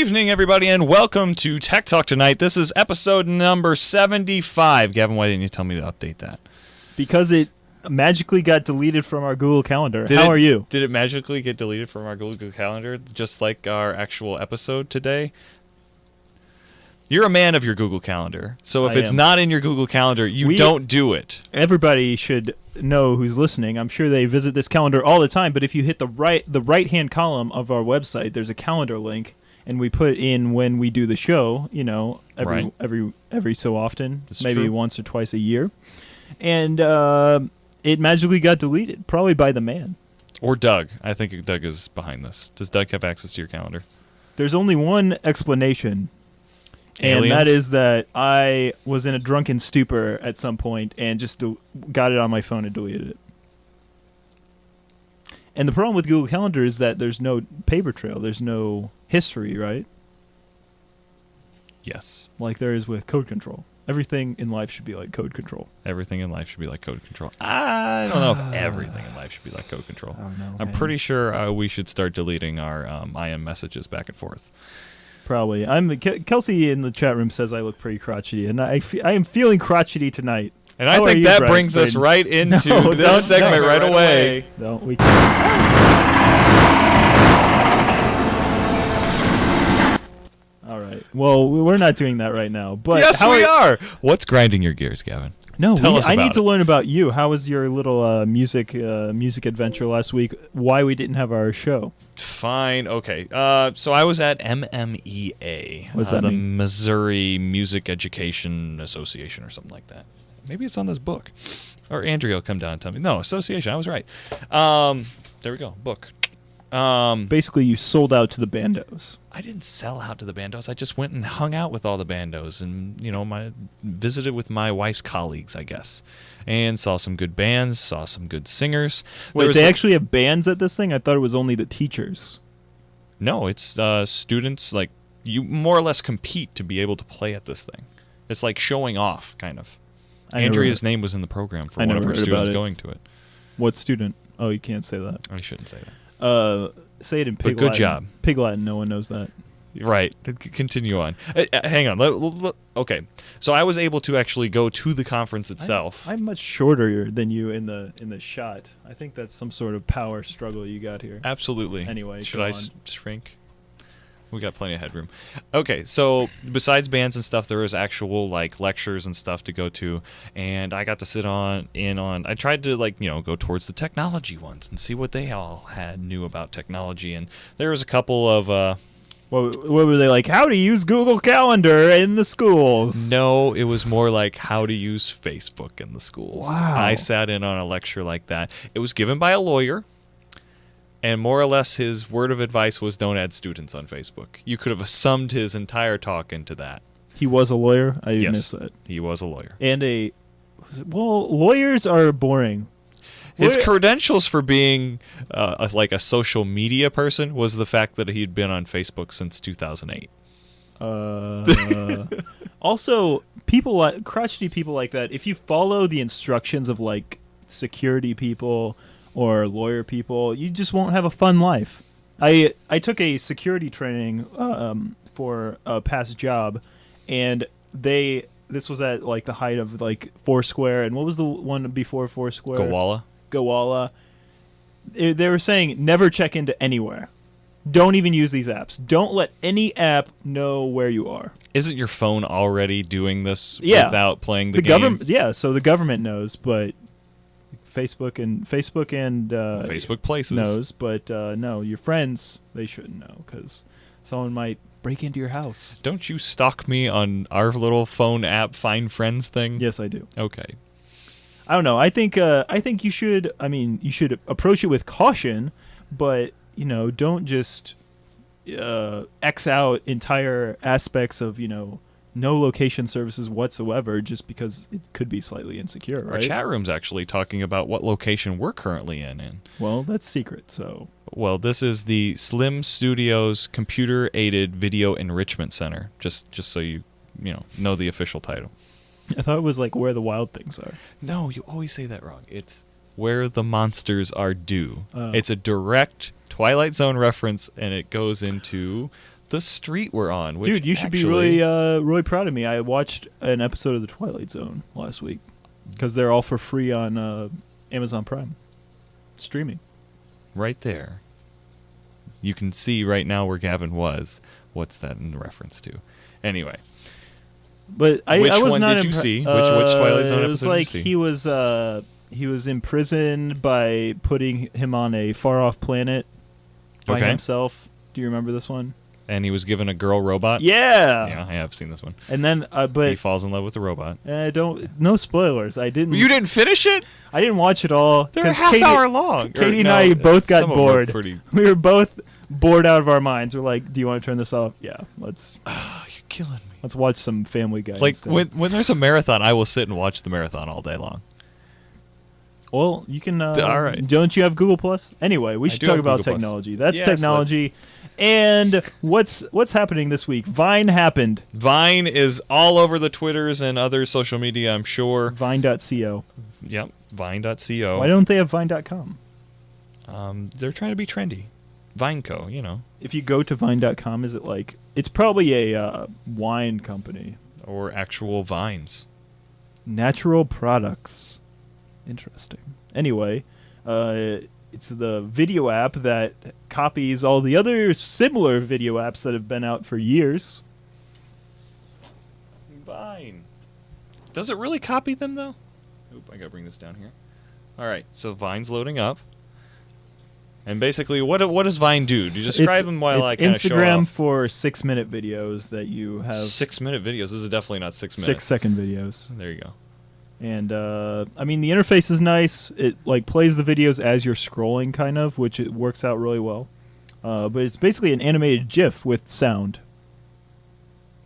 evening, everybody, and welcome to Tech Talk tonight. This is episode number 75. Gavin, why didn't you tell me to update that? Because it magically got deleted from our Google Calendar. How are you? Did it magically get deleted from our Google Calendar, just like our actual episode today? You're a man of your Google Calendar, so if it's not in your Google Calendar, you don't do it. Everybody should know who's listening. I'm sure they visit this calendar all the time, but if you hit the right-hand column of our website, there's a calendar link, and we put in when we do the show, every so often, maybe once or twice a year. And it magically got deleted, probably by the man. Or Doug. I think Doug is behind this. Does Doug have access to your calendar? There's only one explanation. Aliens? And that is that I was in a drunken stupor at some point and just got it on my phone and deleted it. And the problem with Google Calendar is that there's no paper trail. There's no history, right? Yes. Like there is with code control. Everything in life should be like code control. Everything in life should be like code control. I don't know if everything in life should be like code control. I don't know, I'm pretty sure we should start deleting our IM messages back and forth. Probably. Kelsey in the chat room says I look pretty crotchety, and I am feeling crotchety tonight. And I think that brings us right into this segment right away. No, we can't. All right. Well, we're not doing that right now. But yes, we are. What's grinding your gears, Gavin? No, I need to learn about you. How was your little music adventure last week? Why we didn't have our show? Fine. Okay. So I was at MMEA. What's that the mean? Missouri Music Education Association or something like that. Maybe it's on this book. Or Andrea will come down and tell me. No, association. I was right. There we go. Book. Basically, you sold out to the bandos. I didn't sell out to the bandos. I just went and hung out with all the bandos and, visited with my wife's colleagues, I guess, and saw some good bands, saw some good singers. Wait, they actually have bands at this thing? I thought it was only the teachers. No, it's students. Like, you more or less compete to be able to play at this thing. It's like showing off, kind of. Andrea's name was in the program for one of her students going to it. What student? Oh, you can't say that. I shouldn't say that. Say it in Pig Latin. Good job. Pig Latin, no one knows that. Right. Continue on. Hang on. Okay. So I was able to actually go to the conference itself. I'm much shorter than you in the shot. I think that's some sort of power struggle you got here. Absolutely. Anyway, should I shrink? We got plenty of headroom. Okay, so besides bands and stuff, there was actual lectures and stuff to go to, and I got to sit in on. I tried to go towards the technology ones and see what they all knew about technology, and there was a couple of. What were they like? How to use Google Calendar in the schools? No, it was more like how to use Facebook in the schools. Wow. I sat in on a lecture like that. It was given by a lawyer. And more or less his word of advice was don't add students on Facebook. You could have summed his entire talk into that. He was a lawyer? I missed that. He was a lawyer. And lawyers are boring. His credentials for being a social media person was the fact that he'd been on Facebook since 2008. Also, crotchety people like that, if you follow the instructions of security people or lawyer people, you just won't have a fun life. I took a security training for a past job, and this was at the height of Foursquare, and what was the one before Foursquare? Gowalla. They were saying never check into anywhere. Don't even use these apps. Don't let any app know where you are. Isn't your phone already doing this without playing the game? So the government knows, but Facebook and Facebook Places knows, but no, your friends, they shouldn't know because someone might break into your house. Don't you stalk me on our little phone app Find Friends thing? Yes, I do. Okay. I don't know. I think you should. I mean, you should approach it with caution, but don't just X out entire aspects of no location services whatsoever just because it could be slightly insecure, right? Our chat room's actually talking about what location we're currently in. Well, that's secret, so. Well, this is the Slim Studios Computer-Aided Video Enrichment Center, just so you know the official title. I thought it was where the wild things are. No, you always say that wrong. It's where the monsters are due. It's a direct Twilight Zone reference, and it goes into the street we're on. Which Dude, you should be really proud of me. I watched an episode of The Twilight Zone last week because they're all for free on Amazon Prime streaming. Right there. You can see right now where Gavin was. What's that in reference to? Anyway. But I which was one not did you see? Which Twilight Zone it was episode like did you see? he was imprisoned by putting him on a far off planet by himself. Do you remember this one? And he was given a girl robot? Yeah. Yeah, I have seen this one. And then but he falls in love with the robot. No spoilers. I didn't. You didn't finish it? I didn't watch it all. They're a half hour long. Katie and I both got bored. We were both bored out of our minds. We're like, "Do you want to turn this off?" Yeah, let's. You're killing me. Let's watch some Family Guy. Like instead. when there's a marathon, I will sit and watch the marathon all day long. Well, you can. All right. Don't you have Google Plus? Anyway, we should talk about Google technology. Plus. That's technology. And what's happening this week? Vine happened. Vine is all over the Twitters and other social media, I'm sure. Vine.co. Yep, Vine.co. Why don't they have Vine.com? They're trying to be trendy. Vineco, you know. If you go to Vine.com, is it like it's probably a wine company Or actual vines. Natural products. Interesting. Anyway, it's the video app that copies all the other similar video apps that have been out for years. Vine. Does it really copy them, though? Oop, I gotta bring this down here. Alright, so Vine's loading up. And basically, what does Vine do? Do you describe them while I kind of show Instagram off? for 6-minute videos that you have. 6-minute videos? This is definitely not 6 minutes. 6-second videos. There you go. And I mean, the interface is nice. It like plays the videos as you're scrolling, kind of, which it works out really well. But it's basically an animated GIF with sound.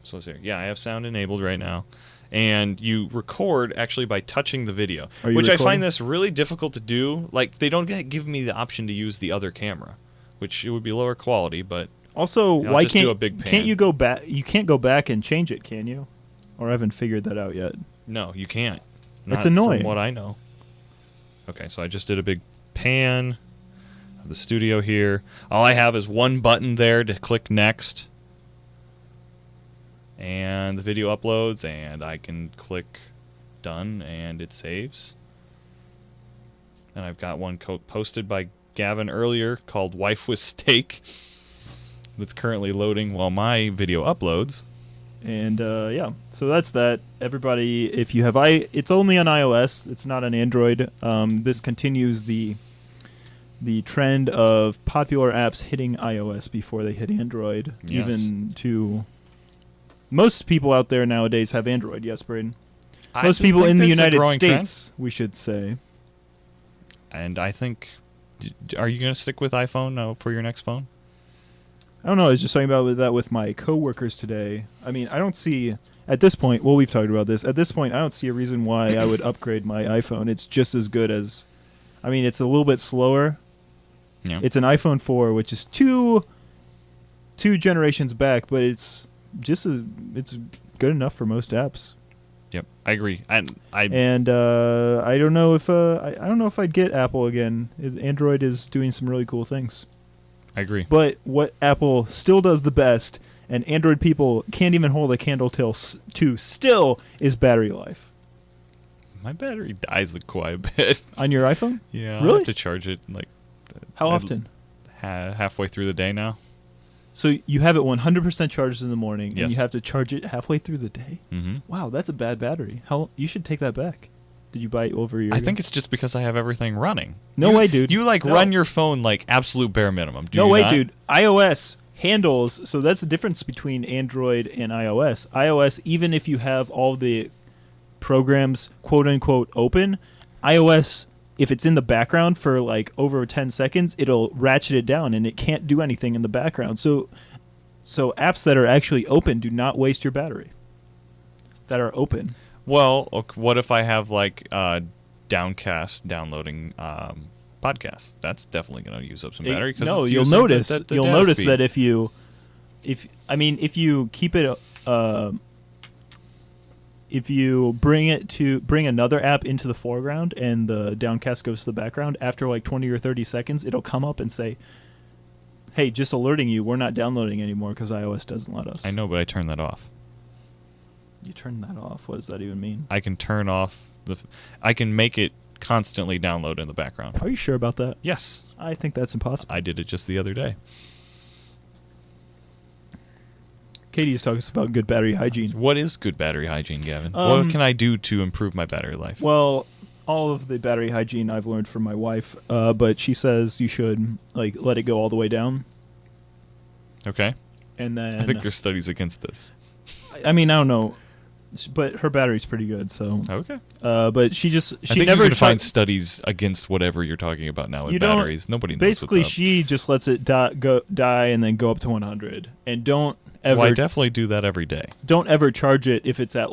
So let's see. Yeah, I have sound enabled right now. And you record actually by touching the video, which I find this really difficult to do. Like, they don't give me the option to use the other camera, which it would be lower quality, but also, you know, why can't you go back? You can't go back and change it, can you? Or I haven't figured that out yet. No, you can't. That's annoying. From what I know. Okay, so I just did a big pan of the studio here. All I have is one button there to click next. And the video uploads, and I can click done, and it saves. And I've got one posted by Gavin earlier called Wife with Steak that's currently loading while my video uploads. And yeah, so that's that. Everybody, if you have it's only on iOS. It's not on Android. This continues the trend of popular apps hitting iOS before they hit Android. Yes. Even to most people out there nowadays have Android. Yes, Braden. Most I people think in the that's a United growing States, we should say. And I think, are you going to stick with iPhone for your next phone? I don't know. I was just talking about that with my coworkers today. I mean, I don't see at this point. Well, we've talked about this. At this point, I don't see a reason why I would upgrade my iPhone. It's just as good as. I mean, it's a little bit slower. Yeah. It's an iPhone 4, which is two generations back, but it's it's good enough for most apps. Yep, I agree. And I don't know if I don't know if I'd get Apple again. Android is doing some really cool things. I agree. But what Apple still does the best, and Android people can't even hold a candle to still, is battery life. My battery dies quite a bit. On your iPhone? Yeah, Really? I have to charge it like. How often? Halfway through the day now. So you have it 100% charged in the morning, Yes. and you have to charge it halfway through the day? Mm-hmm. Wow, that's a bad battery. You should take that back. Did you buy it over a year I ago? think it's just because I have everything running. No way, dude. You No. run your phone like absolute bare minimum. No way, dude. iOS handles, so that's the difference between Android and iOS. iOS, even if you have all the programs quote unquote open, iOS, if it's in the background for like over 10 seconds, it'll ratchet it down and it can't do anything in the background. So apps that are actually open do not waste your battery. That are open. Well, what if I have like Downcast downloading podcasts? That's definitely going to use up some battery. No, you'll notice. You'll notice that if you keep it, if you bring another app into the foreground and the Downcast goes to the background, after like 20 or 30 seconds, it'll come up and say, Hey, just alerting you, we're not downloading anymore because iOS doesn't let us. I know, but I turned that off. You turn that off. What does that even mean? I can turn off I can make it constantly download in the background. Are you sure about that? Yes. I think that's impossible. I did it just the other day. Katie's talking about good battery hygiene. What is good battery hygiene, Gavin? What can I do to improve my battery life? Well, all of the battery hygiene I've learned from my wife, but she says you should let it go all the way down. Okay. And then I think there's studies against this. I mean, I don't know, but her battery's pretty good. So Okay. but she I think never you can find studies against whatever you're talking about now with batteries. Nobody knows. Basically, what's up. she just lets it die and then go up to 100, and don't ever. Well, I definitely do that every day. Don't ever charge it if it's at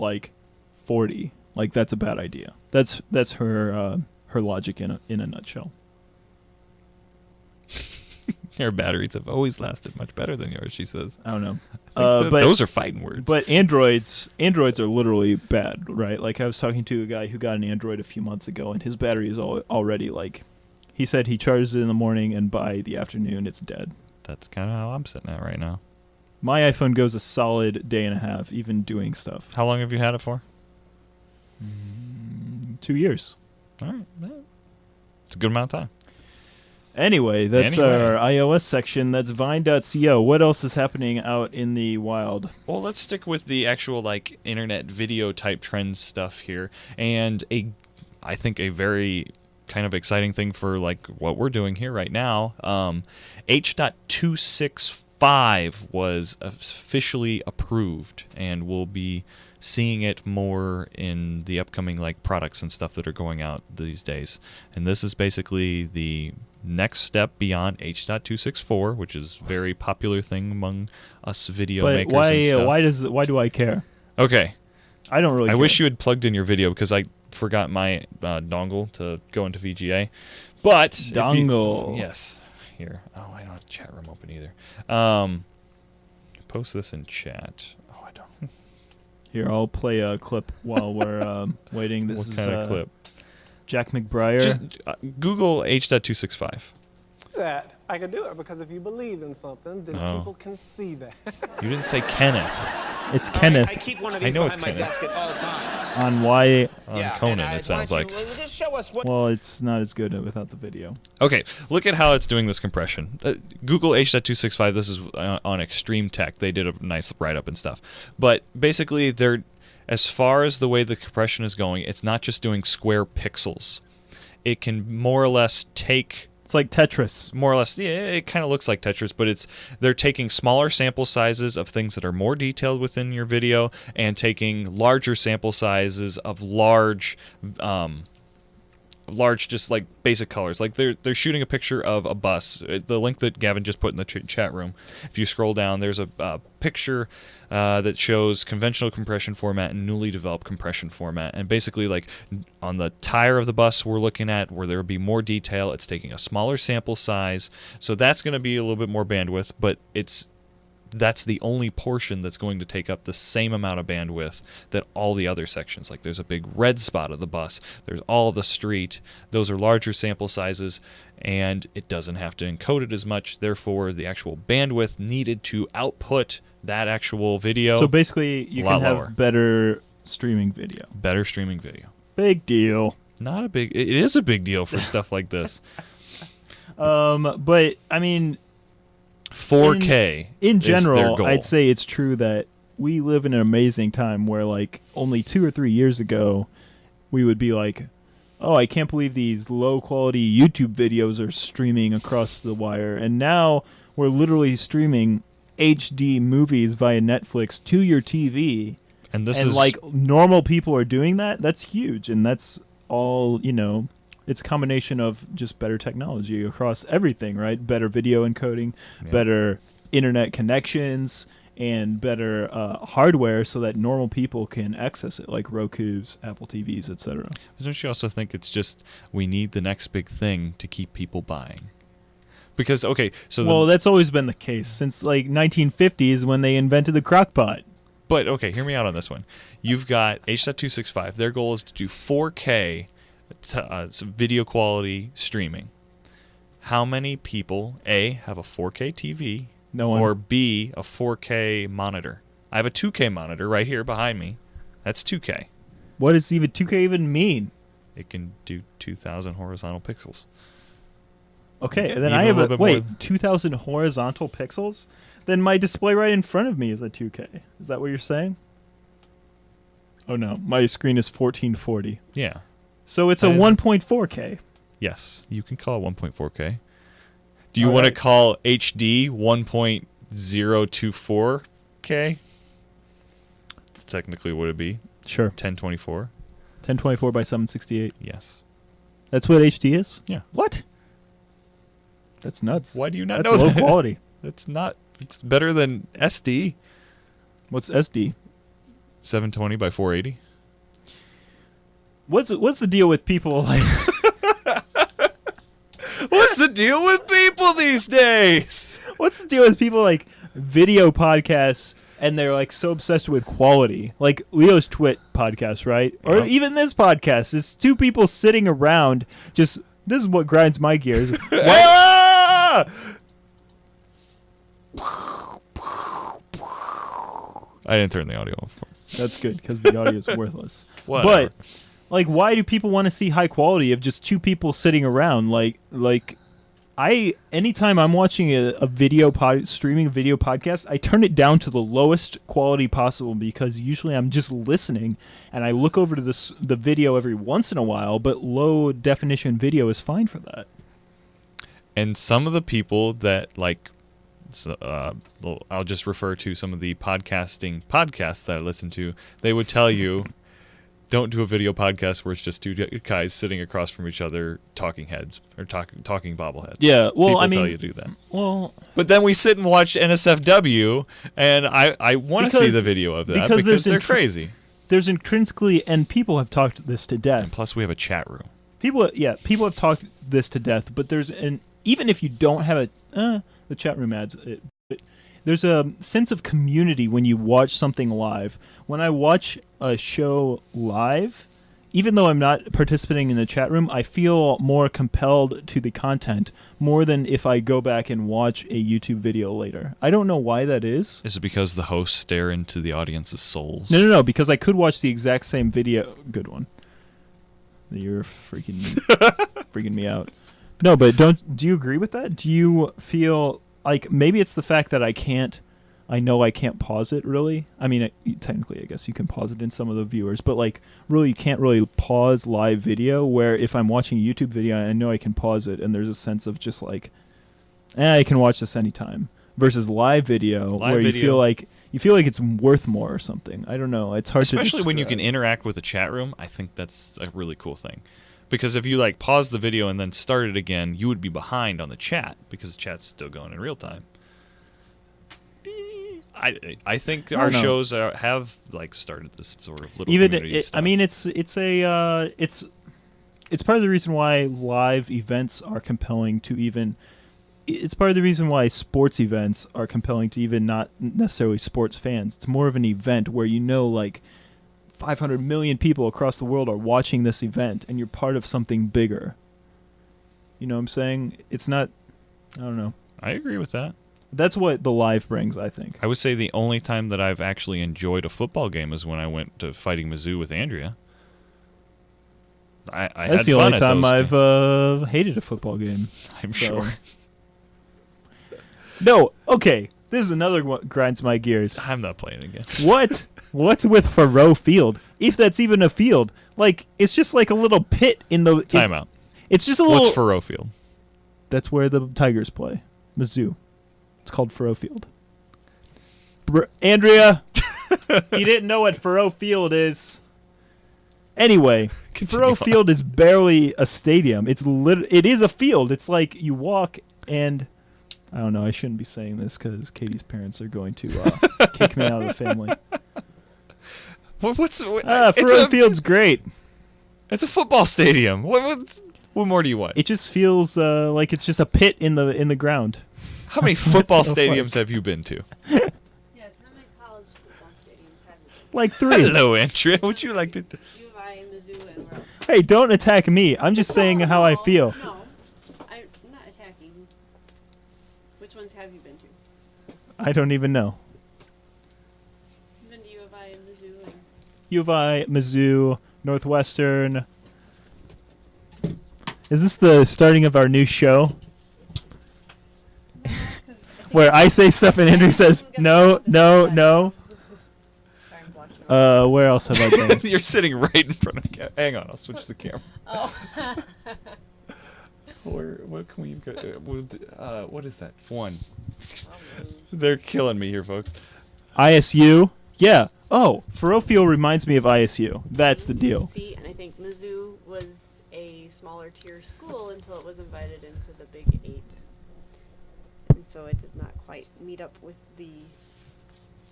40. That's a bad idea. That's her logic in a nutshell. Your batteries have always lasted much better than yours, she says. I don't know. But But those are fighting words. But Androids are literally bad, right? I was talking to a guy who got an Android a few months ago, and his battery is already he said he charges it in the morning, and by the afternoon it's dead. That's kind of how I'm sitting at right now. My iPhone goes a solid day and a half, even doing stuff. How long have you had it for? 2 years. All right. It's a good amount of time. Anyway, that's our iOS section. That's Vine.co. What else is happening out in the wild? Well, let's stick with the actual internet video type trends stuff here, and I think a very kind of exciting thing for what we're doing here right now. H.26Vine was officially approved, and we'll be seeing it more in the upcoming products and stuff that are going out these days. And this is basically the next step beyond H.264, which is a very popular thing among us video makers and stuff. Why do I care? Okay. I don't really I care. wish you had plugged in your video because I forgot my dongle to go into VGA. But dongle. Yes. Here. Oh, I don't have the chat room open either. Post this in chat. Oh, I don't. Here, I'll play a clip while we're waiting. This What kind of clip? Jack McBriar. Just Google H.265. That I can do it because if you believe in something, then people can see that. You didn't say Kenneth. It's Kenneth. I keep one of these I know it's behind my Kenneth. desk at all times. On why? On Conan, it sounds like. Just show us what. Well, it's not as good without the video. Okay, look at how it's doing this compression. Google H.265. This is on Extreme Tech. They did a nice write-up and stuff. But basically, as far as the way the compression is going, it's not just doing square pixels. It can more or less take... It's like Tetris. More or less, yeah, it kind of looks like Tetris, but they're taking smaller sample sizes of things that are more detailed within your video and taking larger sample sizes of large just basic colors. They're shooting a picture of a bus. The link that Gavin just put in the chat room, if you scroll down, there's a picture that shows conventional compression format and newly developed compression format. And basically, on the tire of the bus we're looking at, where there will be more detail, it's taking a smaller sample size. So that's going to be a little bit more bandwidth, but that's the only portion that's going to take up the same amount of bandwidth that all the other sections. There's a big red spot of the bus. There's all of the street. Those are larger sample sizes, and it doesn't have to encode it as much. Therefore, the actual bandwidth needed to output that actual video. So basically, you can have lower. better streaming video. Better streaming video. Big deal. Not a big... It is a big deal for stuff like this. But, I mean... 4K in is their general, goal. I'd say it's true that we live in an amazing time where only 2 or 3 years ago we would be oh, I can't believe these low quality YouTube videos are streaming across the wire, and now we're literally streaming HD movies via Netflix to your TV, and this and is normal people are doing that. That's huge, and that's all it's a combination of just better technology across everything, right? Better video encoding, better internet connections, and better hardware so that normal people can access it, like Roku's, Apple TVs, etc. Don't you also think it's just we need the next big thing to keep people buying? Because, so... that's always been the case since 1950s when they invented the crock pot. But, hear me out on this one. You've got H.265. Their goal is to do 4K video quality streaming. how many people, A, have a 4K TV, No one. or B, a 4K monitor? I have a 2K monitor right here behind me. That's 2K. What does even 2K even mean? It can do 2,000 horizontal pixels. Okay, then Even I a have little bit wait, more. 2,000 horizontal pixels? Then my display right in front of me is a 2K. Is that what you're saying? Oh no, my screen is 1440. Yeah. So it's a 1.4K. Yes, you can call it 1.4K. Do you All want to right. call HD 1.024K? That's technically what it'd be. Sure. 1024. 1024 by 768. Yes. That's what HD is? Yeah. What? That's nuts. Why do you not That's know low that? quality. That's not. It's better than SD. What's SD? 720 by 480. What's the deal with people like What's the deal with people these days? what's the deal with people like video podcasts and they're like so obsessed with quality? Like Leo's Twit podcast, right? Or Yeah. even this podcast. It's two people sitting around just this is what grinds my gears. Ah! I didn't turn the audio off. That's good because the audio is worthless. Whatever. But like, why do people want to see high quality of just two people sitting around? Anytime I'm watching a streaming video podcast, I turn it down to the lowest quality possible because usually I'm just listening and I look over to the video every once in a while, but low definition video is fine for that. And some of the people that like, I'll just refer to some of the podcasting podcasts that I listen to. They would tell you, don't do a video podcast where it's just two guys sitting across from each other, talking heads or talking bobbleheads. Yeah, well, people I mean, tell you to do that. well, But then we sit and watch NSFW, and I want to see Because- the video of that because because there's they're crazy. there's intrinsically, and people have talked this to death. And plus, we have a chat room. People have talked this to death, but even if you don't have the chat room adds it. But there's a sense of community when you watch something live. When I watch a show live, even though I'm not participating in the chat room, I feel more compelled to the content more than if I go back and watch a YouTube video later. I don't know why that is. Is it because the hosts stare into the audience's souls? No, because I could watch the exact same video. Good one. You're freaking me out. No, but do you agree with that? Do you feel like maybe it's the fact that I know I can't pause it really? I mean, technically I guess you can pause it in some of the viewers, but like really you can't really pause live video, where if I'm watching a YouTube video I know I can pause it and there's a sense of just like I can watch this anytime, versus live video where you feel like it's worth more or something. I don't know. It's hard to Especially when you describe. can interact with the chat room. I think that's a really cool thing. Because if you like pause the video and then start it again, you would be behind on the chat because the chat's still going in real time. I think I our don't know. shows have like started this sort of little Even community stuff. I mean it's part of the reason why live events are compelling to even. It's part of the reason why sports events are compelling to even not necessarily sports fans. It's more of an event where like 500 million people across the world are watching this event and you're part of something bigger. You know what I'm saying? It's not, I don't know. I agree with that. That's what the live brings, I think. I would say the only time that I've actually enjoyed a football game is when I went to Fighting Mizzou with Andrea. I That's had the fun only at time those I've hated a football game. I'm so. sure. No, okay. This is another one grinds my gears. I'm not playing again. What's with Faroe Field? If that's even a field, like it's just like a little pit in the Timeout. It's just a little. What's Faroe Field? That's where the Tigers play, Mizzou. It's called Faroe Field. Andrea, you didn't know what Faroe Field is. Anyway, Continue Faroe on. Field is barely a stadium. It is a field. It's like you walk and. I don't know. I shouldn't be saying this because Katie's parents are going to kick me out of the family. Faroe Field's great. It's a football stadium. What more do you want? It just feels like it's just a pit in the ground. How many That's what it football feels stadiums like. have you been to? Yes, how many college football stadiums have you been? Like 3. Hello, Andrea. Would you like to? U of I and Mizzou and where else? Hey, don't attack me. I'm just saying how I feel. No, I'm not attacking ones have you been to? I don't even know. Been to U of I and Mizzou. And U of I, Mizzou, Northwestern. Is this the starting of our new show? Where I say stuff and Andrew says, no, no, no. Sorry, I'm blocking you. Where else have I been? You're sitting right in front of the camera. Hang on, I'll switch the camera. Oh. What can we go? What is that? One. They're killing me here, folks. ISU. Yeah. Oh, Ferrofield reminds me of ISU. That's the deal. See, and I think Mizzou was a smaller tier school until it was invited into the Big 8. And so it does not quite meet up with the...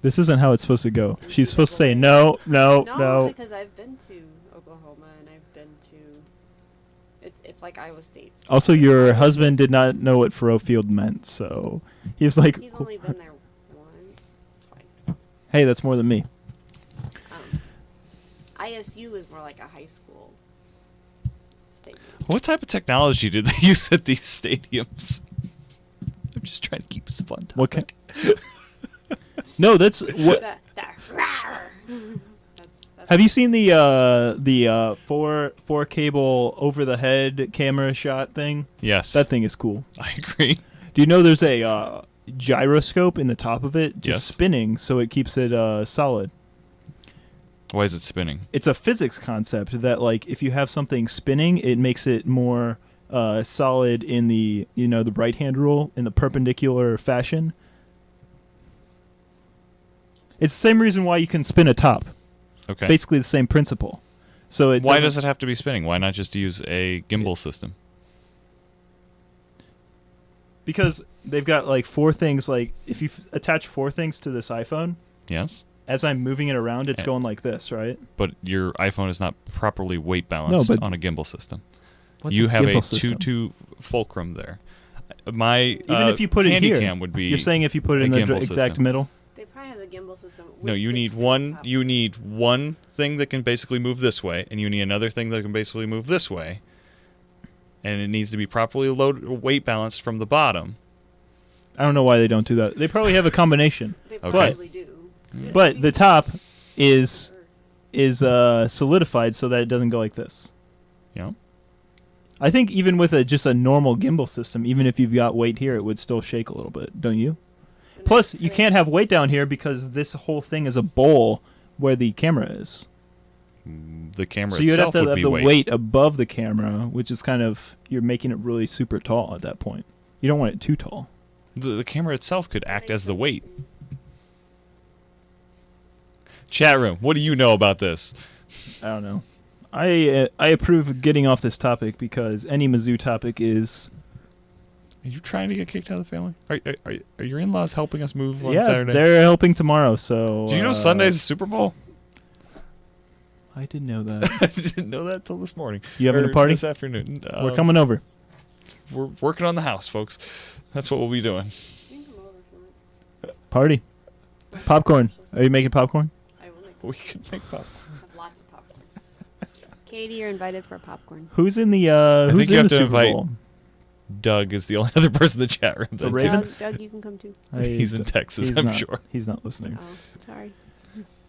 This isn't how it's supposed to go. She's supposed to say no, no, no. Because I've been to Oklahoma and I've been to... It's like Iowa State. Also, your husband did not know what Ferrofield meant, so he was like, He's only been there once, twice. hey, that's more than me. ISU is more like a high school stadium. What type of technology do they use at these stadiums? I'm just trying to keep this fun topic. What kind? No, that's what. That's Have you seen the four cable over the head camera shot thing? Yes. That thing is cool. I agree. Do you know there's a gyroscope in the top of it, just Yes. spinning, so it keeps it solid. Why is it spinning? It's a physics concept that, like, if you have something spinning, it makes it more solid in the the right hand rule in the perpendicular fashion. It's the same reason why you can spin a top. Okay. Basically the same principle. So it Why doesn't- does it have to be spinning? Why not just use a gimbal system? Because they've got like four things. Like if you attach four things to this iPhone, Yes. as I'm moving it around, it's Eh. going like this, right? But your iPhone is not properly weight balanced but- on a gimbal system. What's You have a gimbal system? 2-2 fulcrum there. My Even if you put it here, Handycam would be. you're saying if you put it a in the gimbal exact system. middle. They probably have a gimbal system. No, with you the need spin one. top. You need one thing that can basically move this way, and you need another thing that can basically move this way, and it needs to be properly weight balanced from the bottom. I don't know why they don't do that. They probably have a combination. They Okay. probably do. But the top is solidified so that it doesn't go like this. Yeah. I think even with just a normal gimbal system, even if you've got weight here, it would still shake a little bit, don't you? And Plus, then- you can't have weight down here because this whole thing is a bowl where the camera is. The camera So you'd have itself to would have be the weight. weight above the camera, which is kind of, you're making it really super tall at that point. You don't want it too tall. The camera itself could act as the weight. Chat room, what do you know about this? I don't know. I approve of getting off this topic because any Mizzou topic is... Are you trying to get kicked out of the family? Are your in-laws helping us move on yeah, Saturday? they're helping tomorrow, so... Did you know Sunday's the Super Bowl? I didn't know that. I didn't know that till this morning. You having Or a party? This afternoon. We're coming over. We're working on the house, folks. That's what we'll be doing. You can come over if you want. Party. Popcorn. Are you making popcorn? I will make We can make pop. have lots of popcorn. Katie, you're invited for popcorn. Who's in the think who's you in have the to Super invite Bowl? Doug is the only other person in the chat room. The that- Ravens? Doug, you can come too. He's in Texas, he's I'm not- sure. He's not listening. Oh, sorry.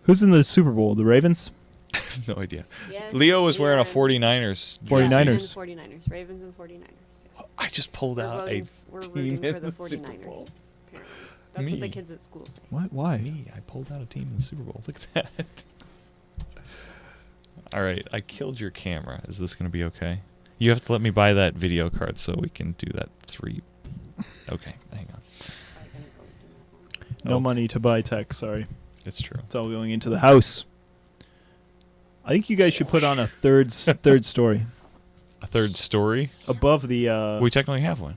Who's in the Super Bowl? The Ravens? I have no idea. Yes, Leo was wearing a and- 49ers. Yeah, 49ers. and 49ers. Ravens and 49ers. Yes. I just pulled We're out voting- a we're team rooting in for the the Super 49ers. Bowl. Apparently. That's what the Me. kids at school say. What? Why? Me, I pulled out a team in the Super Bowl. Look at that. All right, I killed your camera. Is this going to be okay? You have to let me buy that video card so we can do that 3. Okay, hang on. No Okay. money to buy tech. Sorry, It's true. it's all going into the house. I think you guys should put on a third story A third story? above the. We technically have one.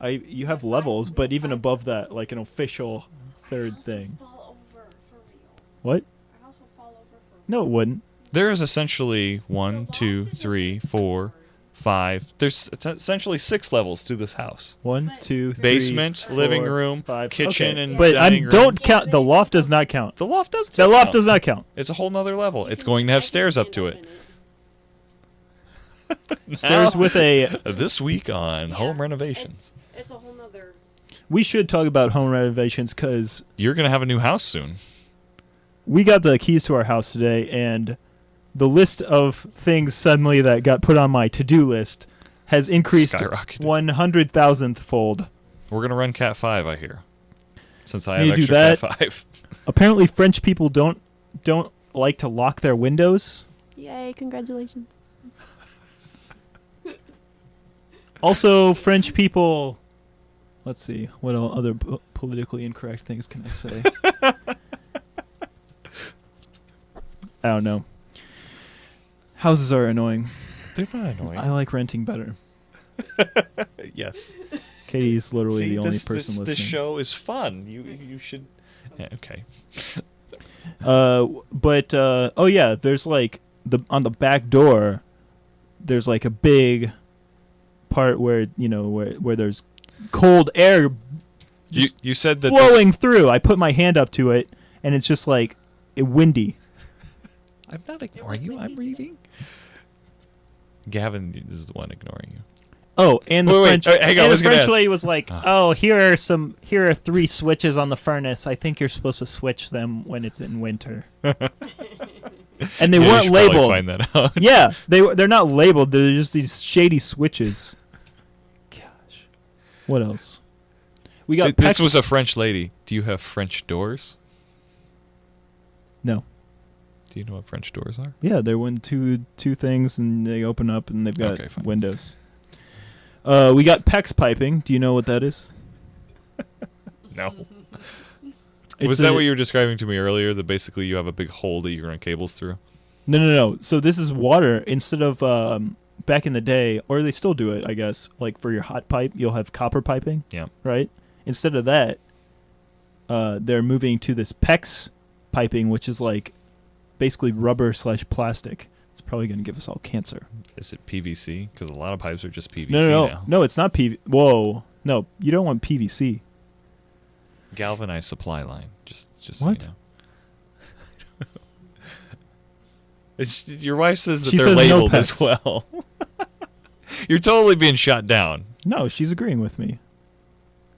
You have levels, but even above that, like an official third thing. Fall over for real. What? Our house will fall over for No, it wouldn't. There is essentially 1, 2, 3, 4, 5. There's essentially 6 levels to this house. 1, 2, 3, Basement, living 4, room, 5. kitchen, Okay. and But dining room. don't count. The loft does not count. The loft does. The loft count. does not count. It's a whole nother level. You It's can- going to I have can stairs up stand to in it. Stairs with a. This week on Yeah, home renovations. It's a whole nother. We should talk about home renovations because You're gonna have a new house soon. we got the keys to our house today, and the list of things suddenly that got put on my to-do list has increased Skyrocketed. 100,000th fold. We're gonna run Cat 5, I hear. Since I Need have to do extra that. Cat 5. Apparently, French people don't like to lock their windows. Yay, congratulations. Also, French people. Let's see. What other politically incorrect things can I say? I don't know. Houses are annoying. They're not annoying. I like renting better. Yes. Katie's literally See, the only this, person listening. this show is fun. You should. Yeah, okay. Oh yeah, there's like on the back door. There's like a big part where where there's cold air You said that flowing through. I put my hand up to it, and it's just like windy. I'm not ignoring you. I'm reading. Gavin is the one ignoring you. Oh, and the Wait, French, hang on, I and was the gonna French ask. lady was like, "Oh, here are 3 switches on the furnace. I think you're supposed to switch them when it's in winter." And they Yeah, you weren't should probably labeled. Find that out. Yeah, they're not labeled. They're just these shady switches. Gosh, what else? We got This Pex- was a French lady. Do you have French doors? no. Do you know what French doors are? Yeah, they're when two things and they open up and they've got Okay, fine. windows. We got PEX piping. Do you know what that is? No. It's Was that what you were describing to me earlier? That basically you have a big hole that you run cables through? No. So this is water instead of back in the day, or they still do it, I guess. Like for your hot pipe, you'll have copper piping. Yeah. Right. Instead of that, they're moving to this PEX piping, which is like basically rubber/plastic. It's probably going to give us all cancer. Is it PVC? Because a lot of pipes are just PVC No. now. No, it's not PVC. Whoa. No, you don't want PVC. Galvanized supply line. Just What? so you know. Your wife says that She they're says no labeled as PEX. well. You're totally being shot down. No, she's agreeing with me.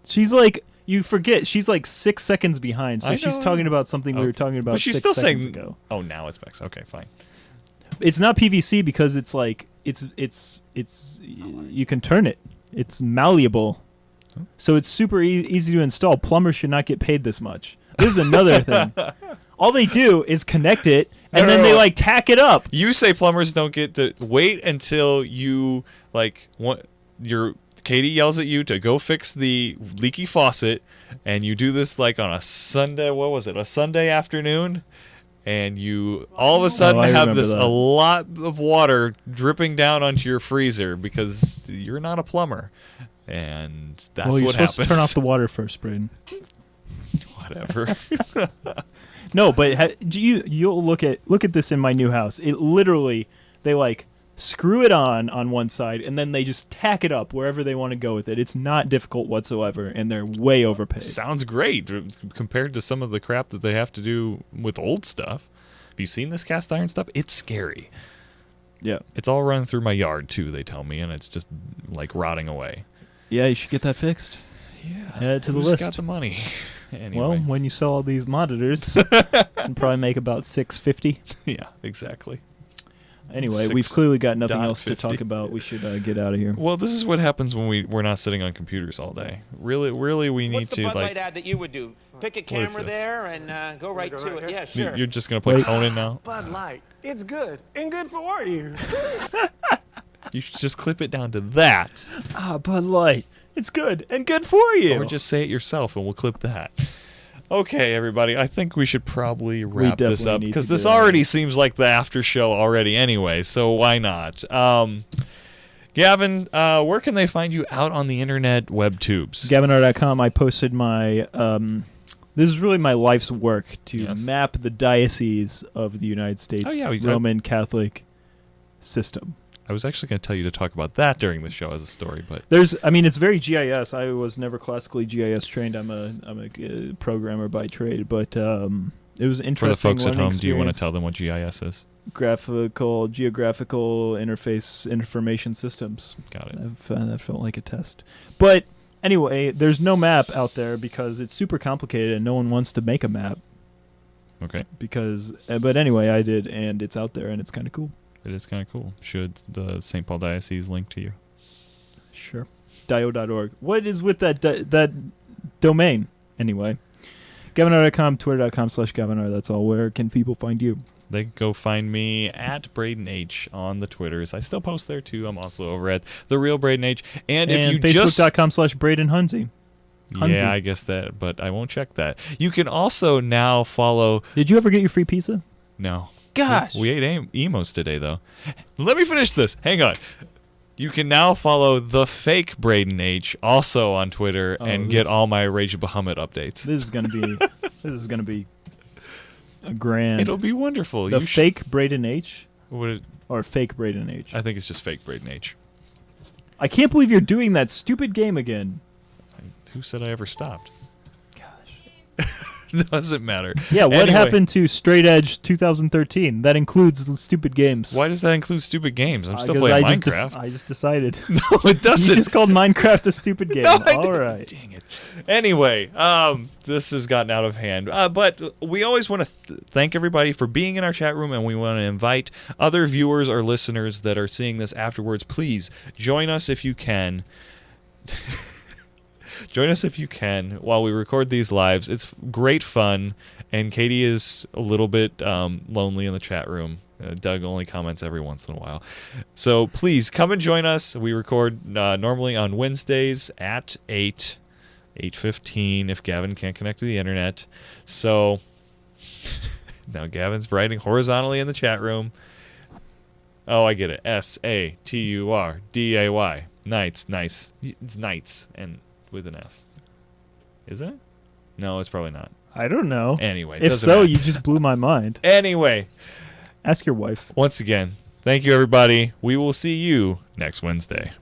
She's like, you forget, she's like 6 seconds behind. So I she's know. talking about something we Oh, were talking about but she's 6 still seconds saying ago. Oh, now it's PEX. Okay, fine. It's not PVC because it's like it's you can turn it. It's malleable, so it's super easy to install. Plumbers should not get paid this much. This is another thing. All they do is connect it, and then they like tack it up. You say plumbers don't get to wait until you like Katie yells at you to go fix the leaky faucet, and you do this like on a Sunday. What was it? A Sunday afternoon. And you all of a sudden I have remember this that. a lot of water dripping down onto your freezer because you're not a plumber, and that's Well, you're what supposed happens. to turn off the water first, Braden. Whatever. No, but you'll look at this in my new house. It literally, they like screw it on one side and then they just tack it up wherever they want to go with it. It's not difficult whatsoever, and they're way overpaid. Sounds great compared to some of the crap that they have to do with old stuff. Have you seen this cast iron stuff? It's scary. Yeah. It's all running through my yard too, they tell me, and it's just like rotting away. Yeah, you should get that fixed. Yeah. Add it to the who's list. got the money? Anyway. Well, when you sell all these monitors, you can probably make about $650. Yeah, exactly. Anyway, we've clearly got nothing else to 6.50. talk about. We should get out of here. Well, this is what happens when we're not sitting on computers all day. Really, we need What's the to Bud Light like. ad that you would do? Pick a What is camera this? there and go right go to right it. here? Yeah, sure. You're just gonna play Wait. Conan now. Bud Light. It's good and good for you. You should just clip it down to that, Bud Light. It's good and good for you. or just say it yourself, and we'll clip that. Okay, everybody. I think we should probably wrap this definitely up need because to this get out of already here. seems like the after show already anyway. So why not? Gavin, where can they find you out on the internet web tubes? GavinR.com. I posted my. This is really my life's work to Yes. map the diocese of the United States Oh, yeah, Roman Catholic system. I was actually going to tell you to talk about that during the show as a story, but It's very GIS. I was never classically GIS trained. I'm a programmer by trade, but it was interesting. for the folks at learning home, do you want to experience. tell them what GIS is? Geographical interface information systems? Got it. That felt like a test. But Anyway, there's no map out there because it's super complicated and no one wants to make a map. Okay. But anyway, I did, and it's out there, and it's kind of cool. It is kind of cool. Should the St. Paul Diocese link to you? Sure. Dio.org. What is with that domain? Anyway. GavinR.com, Twitter.com/GavinR. That's all. Where can people find you? They can go find me at Braden H on the Twitters. I still post there too. I'm also over at The Real Braden H. And if you Facebook.com/Braden Henze. Yeah, I guess that, but I won't check that. You can also now follow... Did you ever get your free pizza? No. Gosh. We ate emos today, though. Let me finish this. Hang on. You can now follow the fake Braden H also on Twitter and get all my Rage of Bahamut updates. This is gonna be a grand. It'll be wonderful. The fake Braden H or fake Braden H. I think it's just fake Braden H. I can't believe you're doing that stupid game again. Who said I ever stopped? Gosh. Doesn't matter. Yeah, what Anyway, happened to Straight Edge 2013? That includes the stupid games. Why does that include stupid games? I'm still 'Cause playing I Minecraft. just decided. No, it doesn't. You just called Minecraft a stupid game. No, I All didn't. right. Dang it. Anyway, this has gotten out of hand. But we always want to thank everybody for being in our chat room, and we want to invite other viewers or listeners that are seeing this afterwards. Please join us if you can. Join us if you can while we record these lives. It's great fun, and Katie is a little bit lonely in the chat room. Doug only comments every once in a while. So please come and join us. We record normally on Wednesdays at 8:15 if Gavin can't connect to the internet. So now Gavin's writing horizontally in the chat room. Oh, I get it. SATURDAY. Nights. Nice. It's nights and with an S. Is it? No, it's probably not. I don't know. Anyway. If doesn't so, matter. you just blew my mind. Anyway. Ask your wife. Once again, thank you, everybody. We will see you next Wednesday.